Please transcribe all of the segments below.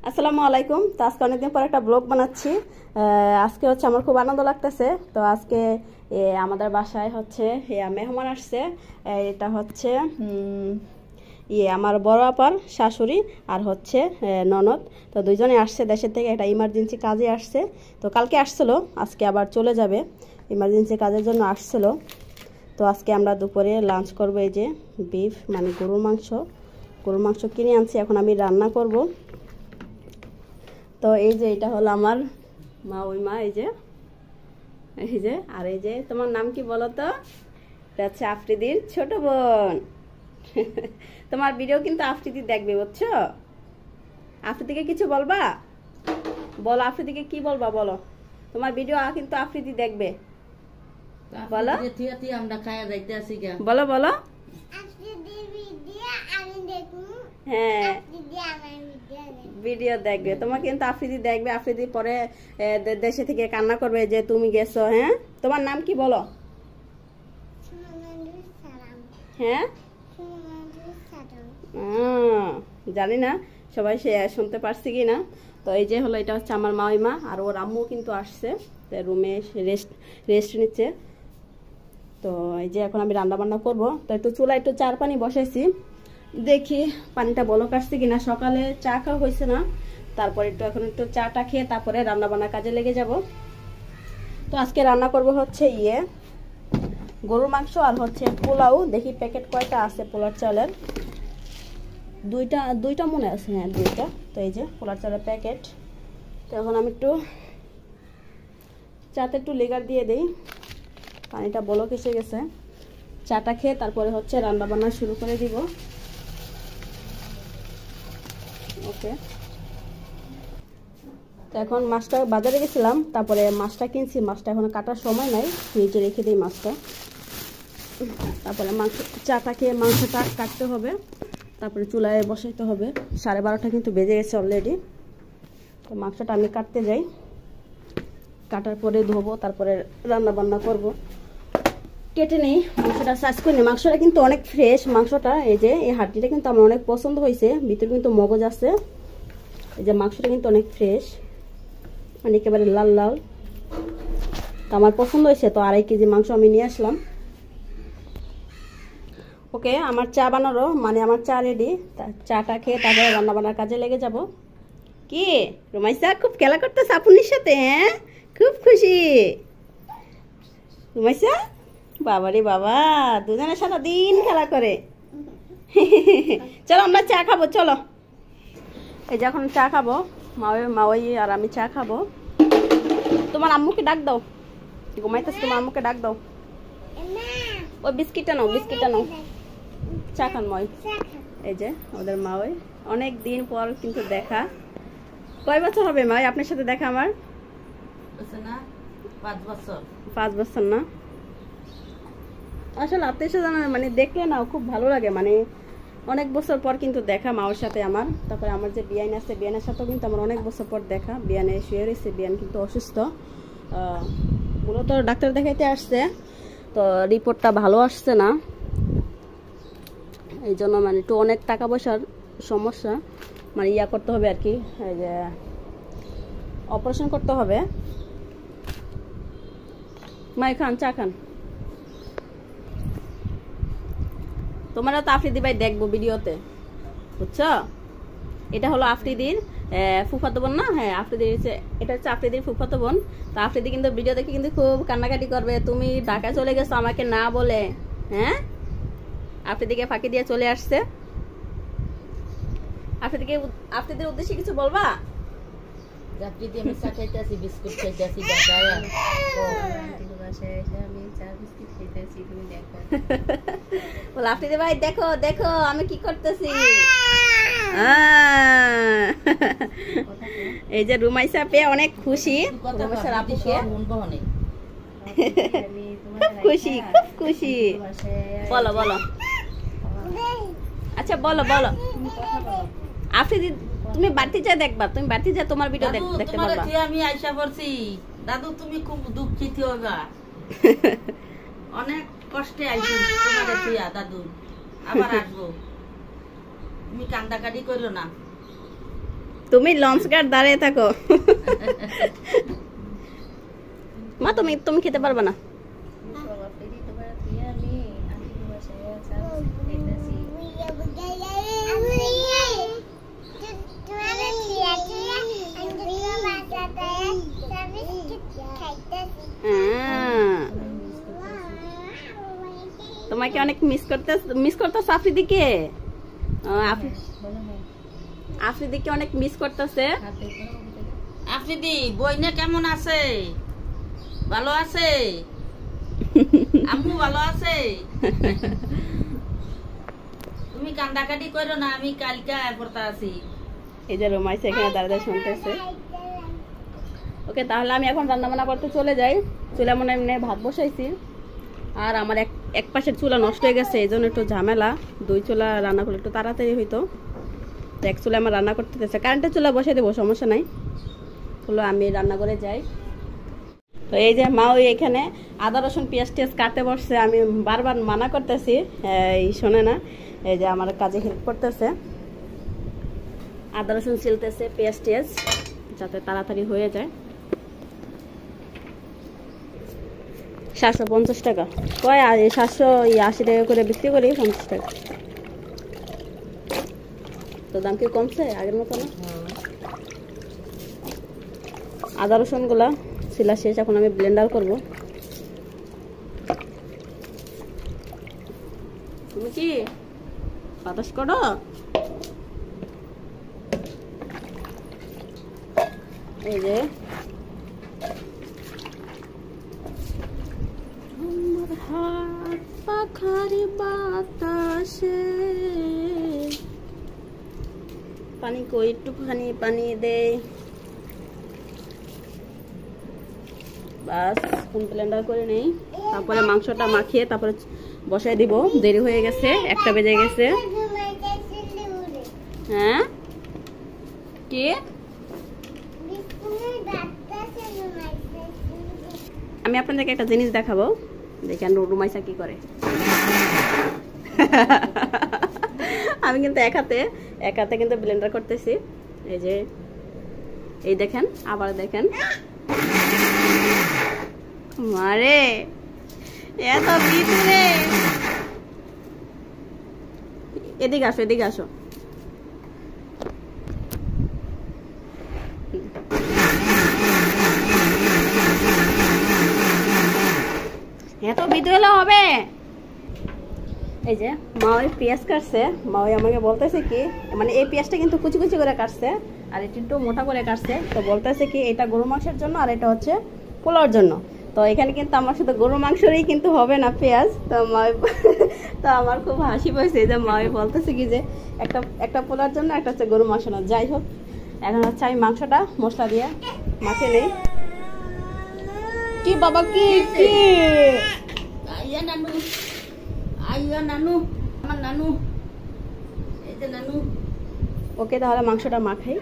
আসসালামু আলাইকুম। তো আজকে অনেকদিন পর একটা ব্লগ বানাচ্ছি। আজকে হচ্ছে আমার খুব আনন্দ লাগতেছে। তো আজকে আমাদের বাসায় হচ্ছে মেহমান আসছে। এটা হচ্ছে আমার বড় আপার শাশুড়ি আর হচ্ছে ননদ। তো দুইজনে আসছে দেশের থেকে, একটা ইমার্জেন্সি কাজে আসছে। তো কালকে আসছিল, আজকে আবার চলে যাবে, ইমার্জেন্সি কাজের জন্য আসছিল। তো আজকে আমরা দুপুরে লাঞ্চ করবো। এই যে বিফ মানে গরুর মাংস কিনে আনছি, এখন আমি রান্না করব। তো এই যে এটা হলো আমার মা, ওই মা, এই যে আর এই যে তোমার নাম কি বলো তো? এটা হচ্ছে আফ্রিদির ছোট বোন। তোমার ভিডিও কিন্তু আফ্রিদি দেখবে, বুঝছো? আফ্রিদিকে কিছু বলবা? বলো, আফ্রিদিকে কি বলবা বলো। তোমার ভিডিও কিন্তু আফ্রিদি দেখবে, বলো বলো বলো। হ্যাঁ, ভিডিও দেখবে, তোমার কিন্তু আফ্রিদি দেখবে। আফ্রিদি পরে দেশে থেকে কান্না করবে যে তুমি গেছো। হ্যাঁ, তোমার নাম কি বলো? হ্যাঁ, জানি না সবাই সে শুনতে পারছি কি না। তো এই যে হলো, এটা হচ্ছে আমার মাইমা, আর ওর আম্মু কিন্তু আসছে রুমে রেস্ট নিচ্ছে। তো এই যে এখন আমি রান্না বান্না করবো। তো একটু চুলা একটু চার পানি বসাইছি, দেখি পানিটা বলক আসছে কিনা। সকালে চা খাওয়া হয়েছে না, তারপর এখন একটু চাটা খেয়ে তারপরে রান্না বান্নার কাজে লেগে যাব। তো আজকে রান্না করব হচ্ছে গরুর মাংস আর হচ্ছে পোলাও। দেখি প্যাকেট কয়টা আছে পোলার চালের। দুইটা মনে আছে, হ্যাঁ দুইটা। তো এই যে পোলার চালের প্যাকেট। তো এখন আমি একটু চাতে একটু লেগার দিয়ে দিই, পানিটা বলক এসে গেছে। চাটা খেয়ে তারপরে হচ্ছে রান্না বান্না শুরু করে দিব। ওকে, তো এখন মাছটা বাজারে গেছিলাম, তারপরে মাছটা কিনছি। মাছটা এখন কাটার সময় নাই, নিচে রেখে দিই মাছটা। তারপরে চাটা খেয়ে মাংসটা কাটতে হবে, তারপরে চুলায় বসাইতে হবে। 12:30 কিন্তু বেজে গেছে অলরেডি। তো মাংসটা আমি কাটতে যাই, কাটার পরে ধোবো, তারপরে রান্না বান্না করব। কেটে নেই মাংসটা, সাইজ করে নিই। মাংসটা কিন্তু অনেক ফ্রেশ মাংসটা। এই যে এই হাড্ডিটা কিন্তু আমার অনেক পছন্দ হয়েছে, ভিতরে কিন্তু মগজ আছে। এই যে মাংসটা কিন্তু অনেক ফ্রেশ, মানে একেবারে লাল লাল। তো আমার পছন্দ হয়েছে, তো 2.5 কেজি মাংস আমি নিয়ে আসলাম। ওকে, আমার চা বানারও মানে আমার চা রেডি। চাটা খেয়ে তারপরে রান্না বান্নার কাজে লেগে যাব। কি রুমাইসা খুব খেলা করতেছে আপুনির সাথে? হ্যাঁ, খুব খুশি রুমাইসা। বাবারে বাবা, দুজনে সারাদিন খেলা করে। চলো আমরা চা খাবো, চলো। এই যখন চা খাবো, মাওই আর আমি চা খাবো। তোমার আম্মুকে ডাক দাও, ঘুমাইতেছে, তোমার আম্মুকে ডাক দাও। ওই বিস্কিটটা নাও, বিস্কিটটা নাও, চা খান মই। এই যে ওদের মাওই, অনেক দিন পর কিন্তু দেখা। কয় বছর হবে মাই আপনার সাথে দেখা আমার? 5 বছর না? আসলে আত্মীয় স্বজন মানে দেখলে না খুব ভালো লাগে, মানে অনেক বছর পর কিন্তু দেখা মাওর সাথে আমার। তারপরে আমার যে বিয়ান আছে, বিয়ানের সাথেও কিন্তু আমার অনেক বছর পর দেখা। বিয়ানে শুয়ে রয়েছে, বিয়ান কিন্তু অসুস্থ, মূলত ডাক্তার দেখাইতে আসছে। তো রিপোর্টটা ভালো আসছে না, এই জন্য মানে একটু অনেক টাকা পয়সার সমস্যা, মানে করতে হবে আর কি, এই যে অপারেশন করতে হবে। মাই খান, চা খান। তোমরা তো আফ্রিদি ভাই দেখবো ভিডিওতে, বুঝছো? এটা হলো আফ্রিদির ফুফাতো বোন না? হ্যাঁ, আফ্রিদির এটা হচ্ছে আফ্রিদির ফুফাতো বোন। তো আফ্রিদি কিন্তু ভিডিও দেখে কিন্তু খুব কান্নাকাটি করবে, তুমি ঢাকা চলে গেছো আমাকে না বলে। হ্যাঁ, আফ্রিদিকে ফাঁকি দিয়ে চলে আসছে। আফ্রিদির উদ্দেশ্যে কিছু বলবা? আফ্রিদি আমি চা খাইতেছি, বিস্কুট খাইতেছি, বল আফ্রিদি ভাই দেখো দেখো আমি কি করতেছি। এই যে রুমাইসা পেয়ে অনেক খুশি, খুব খুশি, খুব খুশি। বলো বলো, আচ্ছা বলো বলো। আফ্রিদি তুমি বাড়তি যা দেখবা, তুমি বাড়তি যা তোমার ভিডিও দেখতে পারবা। আমি আইসা পড়ছি দাদু, তুমি খুব দুঃখিত হইবা। অনেক কষ্টে আইছি তোমার দিয়া দাদু, আবার আসবো, তুমি কান্দাকাটি করো না। তুমি লঞ্চ গার্ড দাঁড়িয়ে থাকো। মা তুমি খেতে পারবে না। তোমাকে অনেক মিস করতেছ আফ্রিদিকে। আফ্রিদিকে অনেক মিস করতেছে। আফ্রিদি বইনে কেমন আছে? ভালো আছে? আম্মু ভালো আছে? তুমি কান্দাকাটি করো না, আমি কালকে পড়তে আছি। এই যে রোমাইছে এখানে দাঁড়িয়ে শুনতেছে। ওকে, তাহলে আমি এখন রান্না বান্না করতে চলে যাই। চুলা মনে এমনি ভাত বসাইছি, আর আমার এক পাশের চুলা নষ্ট হয়ে গেছে, এই জন্য একটু ঝামেলা। 2 চুলা রান্না করলে একটু তাড়াতাড়ি হইতো। তো 1 চুলা আমার রান্না করতে দিতেছে, কারেন্টের চুলা বসাই দেবো, সমস্যা নাই। হলো আমি রান্না করে যাই। তো এই যে মা ওই এখানে আদা রসুন পেঁয়াজ টেয়াজ কাটতে বসছে। আমি বারবার মানা করতেছি, এই শোনে না। এই যে আমার কাজে হেল্প করতেছে, আদা রসুন ছিলতেছে, পেঁয়াজ টেয়াজ যাতে তাড়াতাড়ি হয়ে যায়। 750 টাকা কয়, আর 780 টাকা করে বিক্রি করি, 50 টাকা। তো দাম কি কমছে আগের মতো না? আদা রসুন গুলা ছিলা শেষ, এখন আমি ব্লেন্ডার করব। তুমি কি বাতাস করো? এই যে আমার হাত পাখারি বাতাসে, পানি কই, একটুখানি পানি দেই বাস। ব্লেন্ডার করে নেই, তারপরে মাংসটা মাখিয়ে তারপরে বসাই দিব। দেরি হয়ে গেছে, 1টা বেজে গেছে। হ্যাঁ কি আমি আপনাদেরকে একটা জিনিস দেখাবো, দেখেন রুমাইসা কি করে। আমি কিন্তু এক হাতে কিন্তু ব্লেন্ডার করতেছি। এই যে এই দেখেন, আবার দেখেন, মারে এত ভিতরে। এদিকে আসো, এদিকে আসো। এত ভিতরে হলে হবে। এই যে মা ওই পেঁয়াজ কাটছে, মা ওই আমাকে বলতেছে কি, মানে এই পেঁয়াজটা কিন্তু কুচি কুচি করে কাটছে, আর এটা একটু মোটা করে কাটছে। তো বলতেছে কি এটা গরু মাংসের জন্য, আর এটা হচ্ছে পোলাওর জন্য। তো এখানে কিন্তু আমার শুধু গরু মাংসরই কিন্তু হবে না পেঁয়াজ। তো মা তো আমার খুব হাসি পাইছে যে মা বলতেছে কি যে একটা পোলার জন্য, একটা হচ্ছে গরু মাংস না। যাই হোক, এখন হচ্ছে আমি মাংসটা মশলা দিয়ে মাখিয়ে নেই। কি বাবা কি কি আইয়া নানু, আইয়া নানু, আমার নানু, এই যে নানু। ওকে, তাহলে মাংসটা মাখাই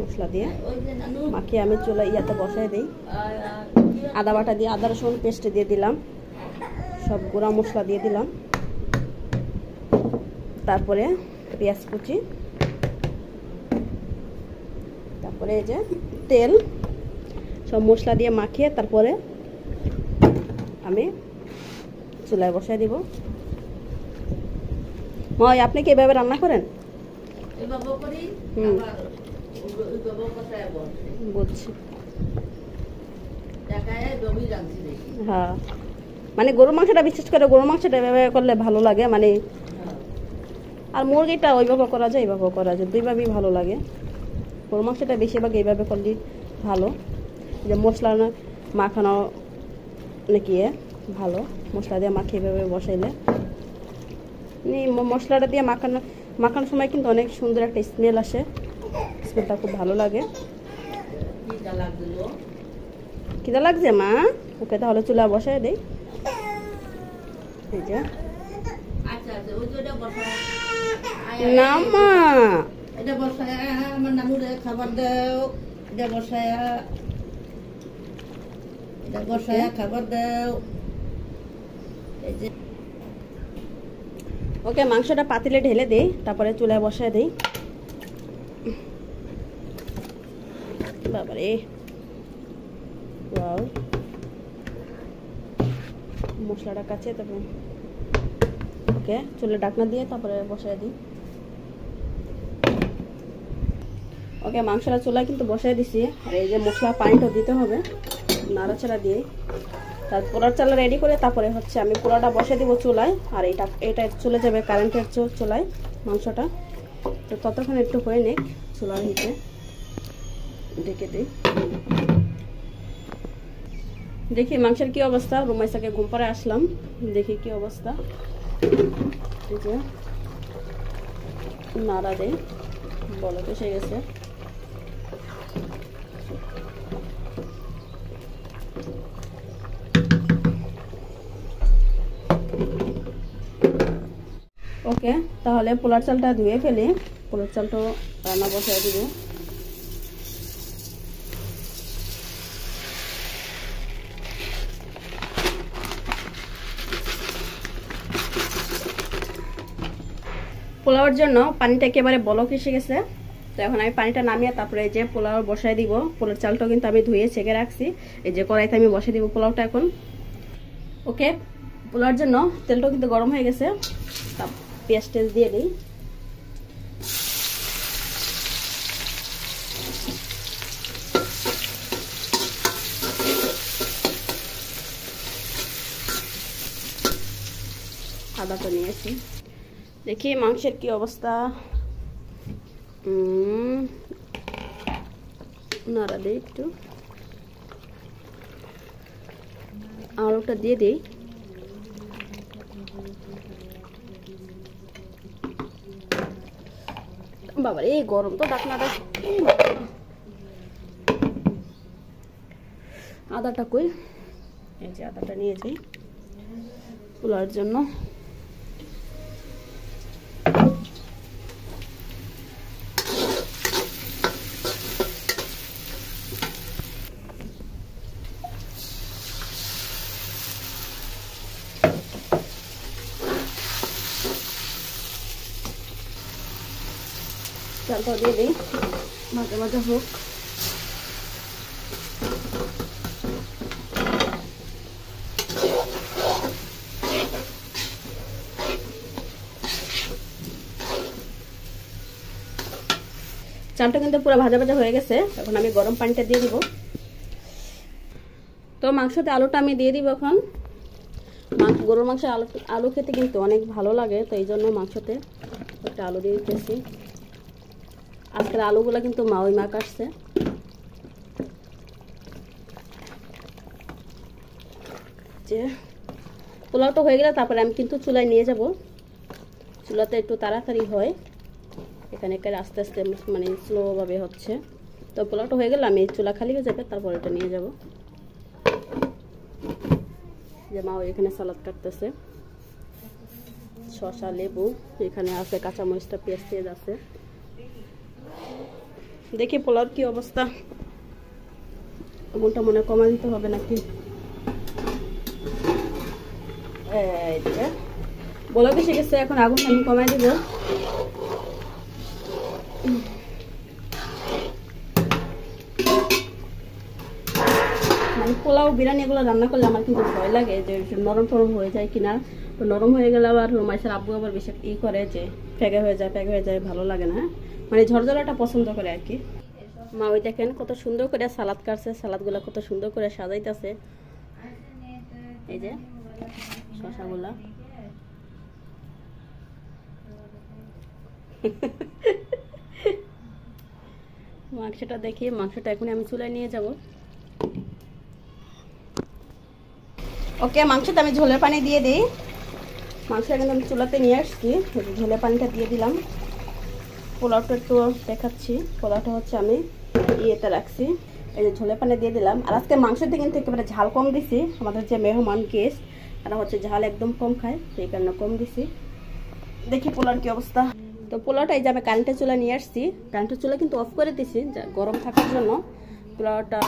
মশলা দিয়ে। ওই যে নানু মাখিয়ে আমি চুলা ইয়াতে বসাই দিই। আদা বাটা দিয়ে, আদা রসুন পেস্ট দিয়ে দিলাম, সব গুঁড়া মশলা দিয়ে দিলাম। তারপরে পেঁয়াজ কুচি, তারপরে এই যে তেল, সব মশলা দিয়ে মাখিয়ে তারপরে আমি চুলায় বসাই দিব। মা আপনি কি এভাবে রান্না করেন? বুঝছি। হ্যাঁ, মানে গরু মাংসটা, বিশেষ করে গরু মাংসটা এভাবে করলে ভালো লাগে, মানে। আর মুরগিটা ওইভাবে করা যায়, এইভাবে করা যায়, দুইভাবেই ভালো লাগে। গরু মাংসটা বেশিরভাগ এইভাবে করলে ভালো, যে মশলা না মাখানো নাকি ভালো, মশলা দিয়ে মাখিয়ে এভাবে বসাইলে। মশলাটা দিয়ে মাখানোর সময় কিন্তু অনেক সুন্দর একটা স্মেল আসে, স্মেলটা খুব ভালো লাগে। খিদা লাগছে মা? ওকে, তাহলে চুলা বসাই দেই। এই যে না মা, এটা বসায় আমার নানুরে খাবার দাও, এটা বসায়া খাবার দাও। ওকে, মাংসটা পাতিলে ঢেলে দিই, তারপরে চুলায় বসায় দিই। বাবারে ওয়াও, মশলাটা কাছে তারপর ওকে চুলে ঢাকনা দিয়ে তারপরে বসায় দিই। ওকে মাংসটা চুলায় কিন্তু বসায় দিছি। আর এই যে মশলা পানিটা দিতে হবে নাড়াচাড়া দিয়ে। তার পোলার চাল রেডি করে তারপরে হচ্ছে আমি পোলাটা বসে দিব চুলায়। আর এটা চলে যাবে কারেন্টের চুলায় মাংসটা। তো ততক্ষণ একটু হয়ে নিক চুলার হিটে ঢেকে দিই। দেখি মাংসের কি অবস্থা। রুমাইসাকে ঘুম পাড়ে আসলাম, দেখি কি অবস্থা। এই যে নাড়া দেই, বলক এসে গেছে। ওকে তাহলে পোলার চালটা ধুয়ে ফেলি। পোলার চালটা রান্না বসায় দিব। পোলাওর জন্য পানিটা একেবারে বলক এসে গেছে। তো এখন আমি পানিটা নামিয়ে তারপরে এই যে পোলাও বসায় দিব। পোলার চালটা কিন্তু আমি ধুয়ে ছেঁকে রাখছি। এই যে কড়াইতে আমি বসিয়ে দিব পোলাওটা এখন। ওকে পোলাওর জন্য তেলটাও কিন্তু গরম হয়ে গেছে। পেঁয়াজ টেস্ট দিয়ে দিই। আদাটা নিয়েছি। দেখি মাংসের কি অবস্থা। নাড়া দিই একটু, আলুটা দিয়ে দিই। বাবার এই গরম তো ডাকনাটা। আদাটা কই, এই যে আদাটা নিয়ে যাই পোলাওর জন্য। চালটা দিয়ে দিই, ভাজা ভাজা হোক। চালটা কিন্তু পুরো ভাজা ভাজা হয়ে গেছে। এখন আমি গরম পানিটা দিয়ে দিব। তো মাংসতে আলুটা আমি দিয়ে দিব এখন। গরুর মাংসে আলু খেতে কিন্তু অনেক ভালো লাগে, তো এই জন্য মাংসতে একটা আলু দিয়ে দিতেছি। আজকের আলুগুলো কিন্তু ওই মা কাটছে। যে পোলাওটা হয়ে গেলে তারপরে আমি কিন্তু চুলায় নিয়ে যাব। চুলাতে একটু তাড়াতাড়ি হয়, এখানে আস্তে আস্তে মানে স্লোভাবে হচ্ছে। তো পোলাওটা হয়ে গেলে আমি চুলা খালি হয়ে যাবে, তারপর এটা নিয়ে যাব। যে মা এখানে সালাদ কাটতেছে, শসা লেবু এখানে আছে, কাঁচামরিচটা পেঁয়াজ পেঁয়াজ আছে। দেখি পোলাওর কি অবস্থা। আগুনটা মনে কমা দিতে হবে নাকি। বলক এসে গেছে, এখন আগুনটা আমি কমাই দিব। মানে পোলাও বিরিয়ানি এগুলো রান্না করলে আমার কিন্তু ভয় লাগে যে নরম টরম হয়ে যায় কিনা। তো নরম হয়ে গেলে আবার রুমাইসার আব্বু আবার বেশি করে যে প্যাকে হয়ে যায়, ভালো লাগে না। মানে ঝরঝরাটা পছন্দ করে আর কি। মা ওই দেখেন কত সুন্দর করে সালাদ কাটছে, সালাদগুলো কত সুন্দর করে সাজাইতেছে। এই যে শসাগুলা মাংসটা দেখি, মাংসটা এখন আমি চুলায় নিয়ে যাব। ওকে মাংসটা আমি ঝোলের পানি দিয়ে দিই। মাংসটা কিন্তু আমি চুলাতে নিয়ে আসছি, ঝোলের পানিটা দিয়ে দিলাম। পোলাওটা একটু দেখাচ্ছি। পোলাওটা হচ্ছে আমি ইয়েতে রাখছি, এই যে ঝোলের পানি দিয়ে দিলাম। আর আজকে মাংসতে কিন্তু একেবারে ঝাল কম দিছি। আমাদের যে মেহমান গেস্ট তারা হচ্ছে ঝাল একদম কম খায়, তো এই কারণে কম দিছি। দেখি পোলাওর কি অবস্থা। তো পোলাওটা এই যে আমি কারেন্টের চুলা নিয়ে আসছি। কারেন্টের চুলা কিন্তু অফ করে দিছি গরম থাকার জন্য। পোলাওটা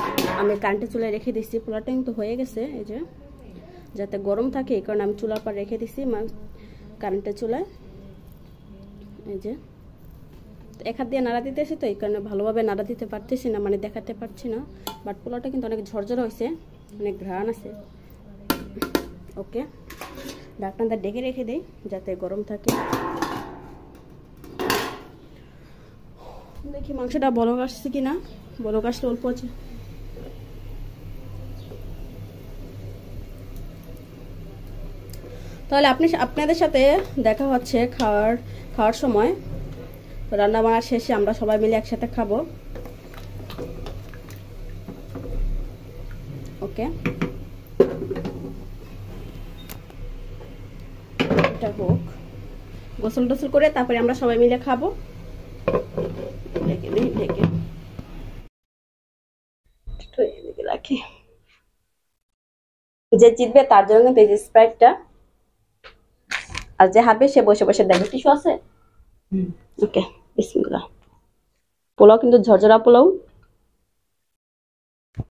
আমি কারেন্টের চুলায় রেখে দিচ্ছি। পোলাওটা কিন্তু হয়ে গেছে, এই যে যাতে গরম থাকে এই কারণে আমি চুলার পর রেখে দিছি কারেন্টের চুলায়। এই যে এক হাত দিয়ে নাড়া দিতেছি, তো এই কারণে ভালোভাবে নাড়া দিতে পারতেছি না, মানে দেখাতে পারছি না। বাট পোলাওটা কিন্তু অনেক ঝরঝরা হয়েছে, অনেক ঘ্রাণ আছে। ওকে, ঢাকনাটা ডেকে রেখে দেই যাতে গরম থাকে। দেখি মাংসটা বলক আসছে কিনা। বলক আসলে অল্প আছে। তাহলে আপনাদের সাথে দেখা হচ্ছে খাওয়ার সময়। রান্না বান্না শেষে আমরা সবাই মিলে একসাথে খাবো। ওকে, এটা হোক, গোসল টোসল করে তারপরে আমরা সবাই মিলে খাবো। ঢেকে রাখি। যে জিতবে তার জন্য কিন্তু এই যে স্প্রাইটটা, আর যে হারবে সে বসে বসে দেখবে। টিস্যু আছে? ওকে, বিসমিল্লাহ। পোলাও কিন্তু ঝরঝরা পোলাও।